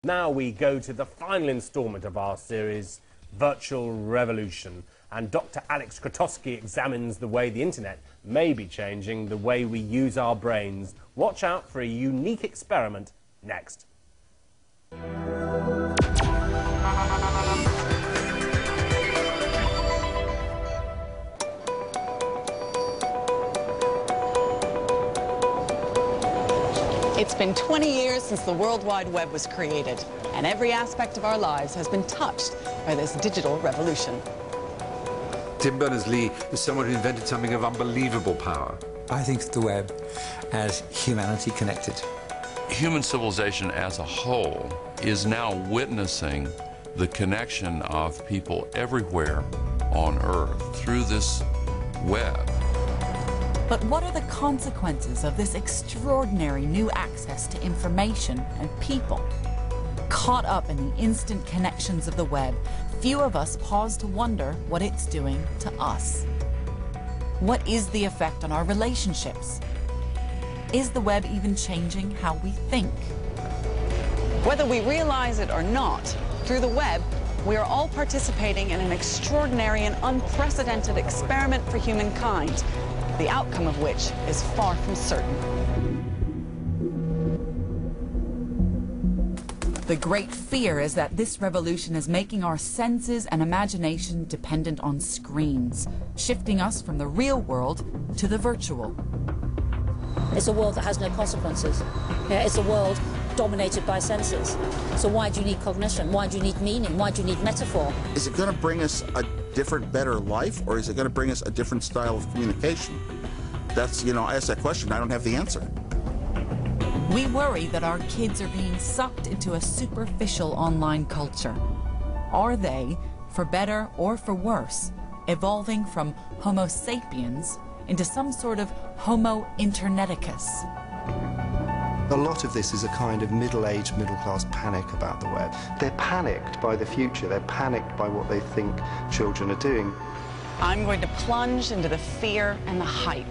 Now we go to the final instalment of our series, Virtual Revolution. And Dr. Alex Krotowski examines the way the internet may be changing the way we use our brains. Watch out for a unique experiment next. It's been 20 years since the World Wide Web was created, and every aspect of our lives has been touched by this digital revolution. Tim Berners-Lee is someone who invented something of unbelievable power. I think of the web as humanity connected. Human civilization as a whole is now witnessing the connection of people everywhere on Earth through this web. But what are the consequences of this extraordinary new access to information and people? Caught up in the instant connections of the web, few of us pause to wonder what it's doing to us. What is the effect on our relationships? Is the web even changing how we think? Whether we realize it or not, through the web, we are all participating in an extraordinary and unprecedented experiment for humankind, the outcome of which is far from certain. The great fear is that this revolution is making our senses and imagination dependent on screens, shifting us from the real world to the virtual. It's a world that has no consequences. Yeah, it's a world dominated by senses. So why do you need cognition? Why do you need meaning? Why do you need metaphor? Is it going to bring us a different, better life, or is it going to bring us a different style of communication? That's, I ask that question, I don't have the answer. We worry that our kids are being sucked into a superficial online culture. Are they, for better or for worse, evolving from Homo sapiens into some sort of Homo Interneticus? A lot of this is a kind of middle-aged, middle-class panic about the web. They're panicked by the future. They're panicked by what they think children are doing. I'm going to plunge into the fear and the hype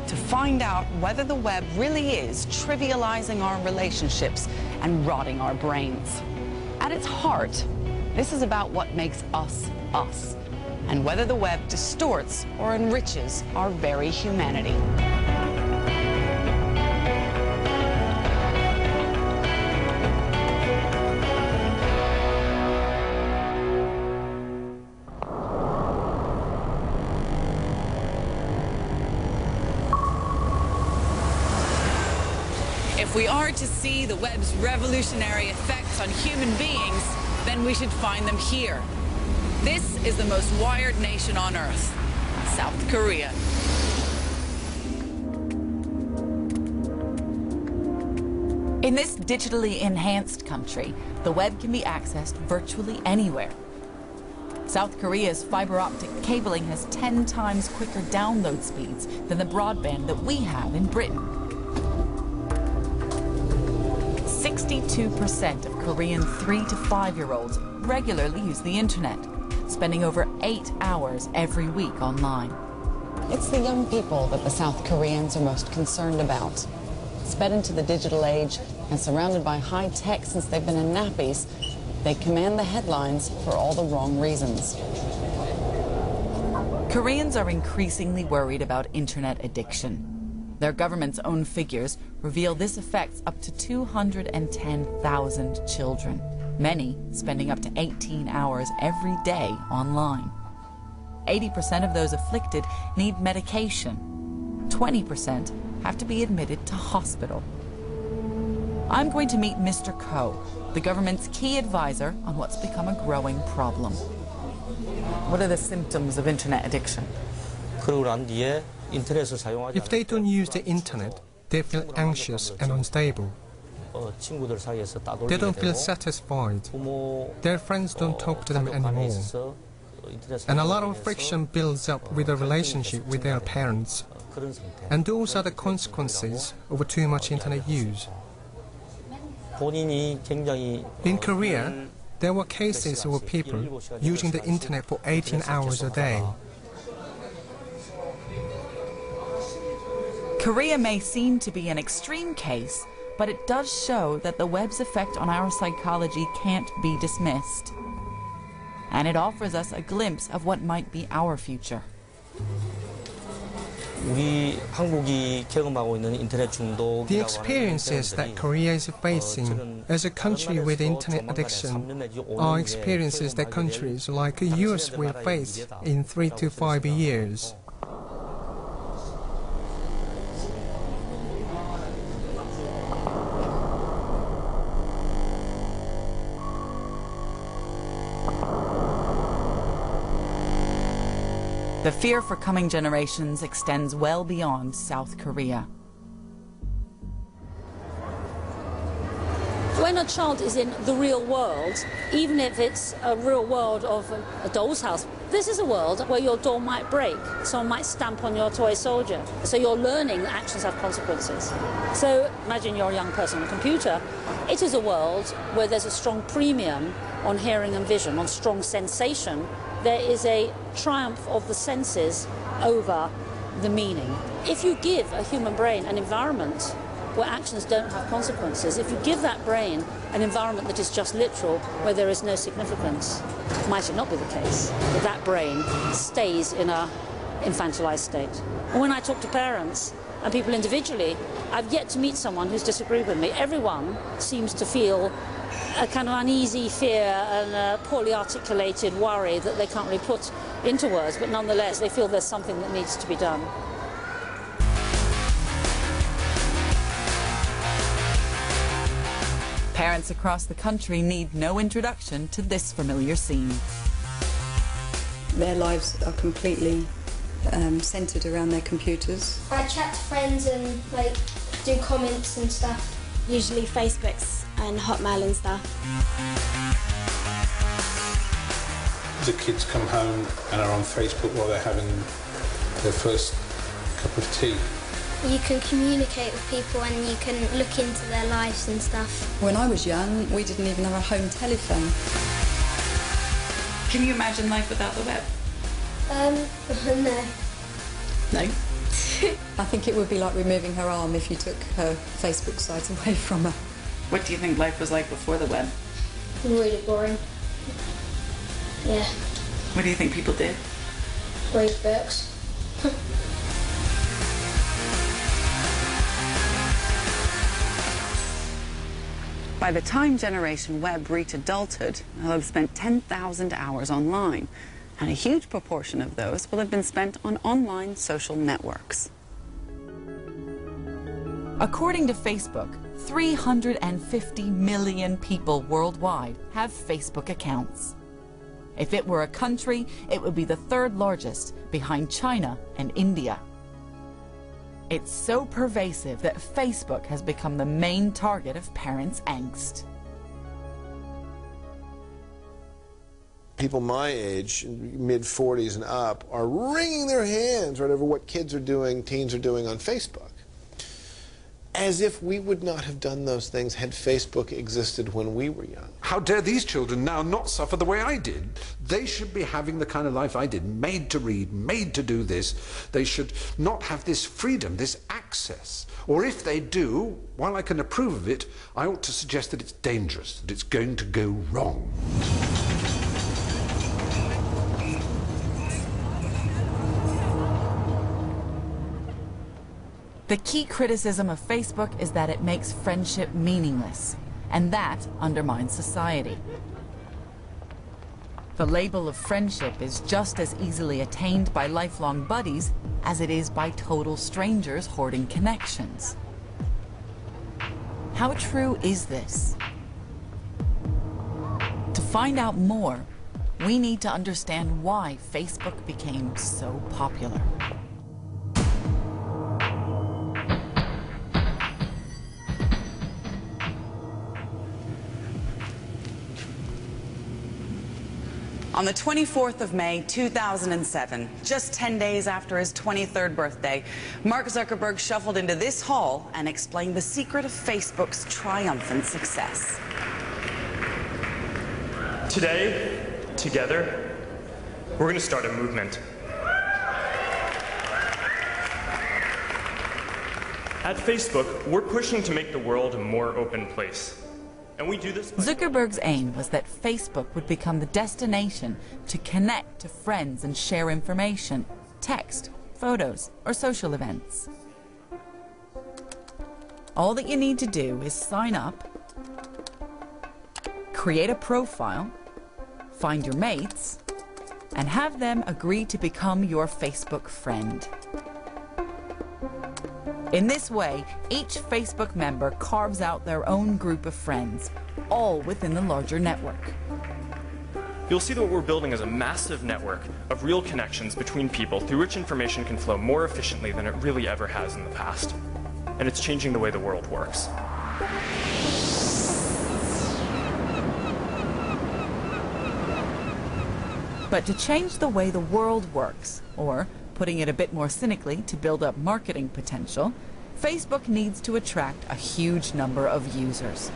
to find out whether the web really is trivializing our relationships and rotting our brains. At its heart, this is about what makes us, us, and whether the web distorts or enriches our very humanity. If we are to see the web's revolutionary effects on human beings, then we should find them here. This is the most wired nation on Earth, South Korea. In this digitally enhanced country, the web can be accessed virtually anywhere. South Korea's fiber optic cabling has 10 times quicker download speeds than the broadband that we have in Britain. 62% of Korean 3- to 5-year-olds regularly use the internet, spending over 8 hours every week online. It's the young people that the South Koreans are most concerned about. Sped into the digital age and surrounded by high tech since they've been in nappies, they command the headlines for all the wrong reasons. Koreans are increasingly worried about internet addiction. Their government's own figures reveal this affects up to 210,000 children, many spending up to 18 hours every day online. 80% of those afflicted need medication. 20% have to be admitted to hospital. I'm going to meet Mr. Ko, the government's key advisor on what's become a growing problem. What are the symptoms of internet addiction? If they don't use the internet, they feel anxious and unstable. They don't feel satisfied. Their friends don't talk to them anymore. And a lot of friction builds up with the relationship with their parents. And those are the consequences of too much internet use. In Korea, there were cases of people using the internet for 18 hours a day. Korea may seem to be an extreme case, but it does show that the web's effect on our psychology can't be dismissed. And it offers us a glimpse of what might be our future. The experiences that Korea is facing as a country with internet addiction are experiences that countries like the US will face in 3 to 5 years. The fear for coming generations extends well beyond South Korea. When a child is in the real world, even if it's a real world of a doll's house, this is a world where your doll might break, someone might stamp on your toy soldier. So you're learning that actions have consequences. So imagine you're a young person on a computer. It is a world where there's a strong premium on hearing and vision, on strong sensation. There is a triumph of the senses over the meaning. If you give a human brain an environment where actions don't have consequences, if you give that brain an environment that is just literal, where there is no significance, might it not be the case that that brain stays in an infantilized state? And when I talk to parents and people individually, I've yet to meet someone who's disagreed with me. Everyone seems to feel a kind of uneasy fear and a poorly articulated worry that they can't really put into words, but nonetheless they feel there's something that needs to be done. Parents across the country need no introduction to this familiar scene. Their lives are completely centred around their computers. I chat to friends and do comments and stuff. Usually Facebooks and Hotmail and stuff. The kids come home and are on Facebook while they're having their first cup of tea. You can communicate with people and you can look into their lives and stuff. When I was young, we didn't even have a home telephone. Can you imagine life without the web? No. No? I think it would be like removing her arm if you took her Facebook site away from her. What do you think life was like before the web? Really boring. Yeah. What do you think people did? Read books. By the time Generation Web reach adulthood, they'll have spent 10,000 hours online, and a huge proportion of those will have been spent on online social networks. According to Facebook, 350 million people worldwide have Facebook accounts. If it were a country, it would be the third largest, behind China and India. It's so pervasive that Facebook has become the main target of parents' angst. People my age, mid-40s and up, are wringing their hands right over what kids are doing, teens are doing on Facebook. As if we would not have done those things had Facebook existed when we were young. How dare these children now not suffer the way I did? They should be having the kind of life I did, made to read, made to do this. They should not have this freedom, this access. Or if they do, while I can approve of it, I ought to suggest that it's dangerous, that it's going to go wrong. The key criticism of Facebook is that it makes friendship meaningless, and that undermines society. The label of friendship is just as easily attained by lifelong buddies as it is by total strangers hoarding connections. How true is this? To find out more, we need to understand why Facebook became so popular. On the 24th of May, 2007, just 10 days after his 23rd birthday, Mark Zuckerberg shuffled into this hall and explained the secret of Facebook's triumphant success. Today, together, we're going to start a movement. At Facebook, we're pushing to make the world a more open place. And we do this by Zuckerberg's aim was that Facebook would become the destination to connect to friends and share information, text, photos, or social events. All that you need to do is sign up, create a profile, find your mates, and have them agree to become your Facebook friend. In this way, each Facebook member carves out their own group of friends, all within the larger network. You'll see that what we're building is a massive network of real connections between people through which information can flow more efficiently than it really ever has in the past. And it's changing the way the world works. But to change the way the world works, or putting it a bit more cynically, to build up marketing potential, Facebook needs to attract a huge number of users.